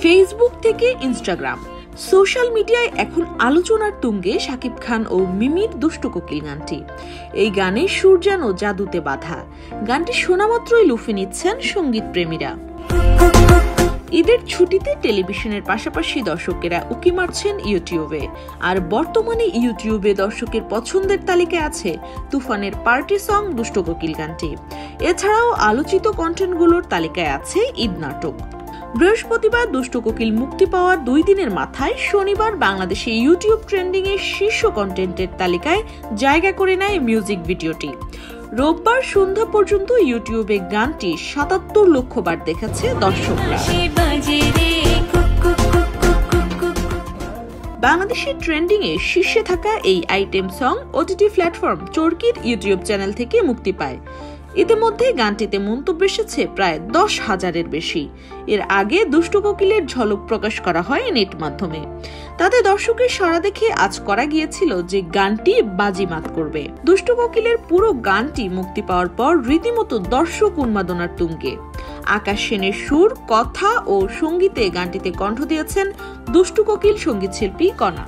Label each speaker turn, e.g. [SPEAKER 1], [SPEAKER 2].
[SPEAKER 1] Facebook থেকে Instagram, social মিডিয়ায় এখন আলোচনার তুঙ্গে শাকিব খান ও মিমির দুষ্টু কোকিল গানটি। এই গানে সুর যেন জাদুতে বাঁধা। গানটি শোনা মাত্রই লুফে নিচ্ছেন সঙ্গীত প্রেমীরা। ঈদের ছুটিতে টেলিভিশনের পাশাপাশি দর্শকেরা উকি মারছেন ইউটিউবে। আর বর্তমানে ইউটিউবে দর্শকের পছন্দের তালিকায় আছে তুফানের পার্টি সং দুষ্টু কোকিল গানটি। এছাড়াও আলোচিত কন্টেন্টগুলোর তালিকায় আছে ঈদ নাটক। বৃহস্পতিবার দুষ্টু কোকিল মুক্তি পাওয়ার 2 দিনের মাথায় শনিবার বাংলাদেশে ইউটিউব ট্রেন্ডিং এর শীর্ষ কন্টেন্টের তালিকায় জায়গা করে নেয় মিউজিক ভিডিওটি। রোববার সন্ধ্যা পর্যন্ত ইউটিউবে গানটি 77 লক্ষ বার দেখেছে দর্শকরা। বাংলাদেশের ট্রেন্ডিং এ শীর্ষে থাকা এই আইটেম সং ওটিটি প্ল্যাটফর্ম চরকির ইউটিউব চ্যানেল থেকে মুক্তি পায়। ইতিমধ্যে গানটিতে মন্তব্য এসেছে প্রায় 10,000-এর বেশি। এর আগে দুষ্টু কোকিলের ঝলক প্রকাশ করা হয় নেট মাধ্যমে। তাতে দর্শকের সাড়া দেখে আজ করা গিয়েছিল যে গানটি বাজিমাত করবে। দুষ্টু কোকিলের পুরো গানটি মুক্তি পাওয়ার পর রীতিমতো দর্শক উন্মাদনার তুঙ্গে। আকাশ সেনের সুর, কথা ও সঙ্গীতে গানটিতে কণ্ঠ দিয়েছেন দুষ্টু কোকিল সঙ্গীত শিল্পী কণা।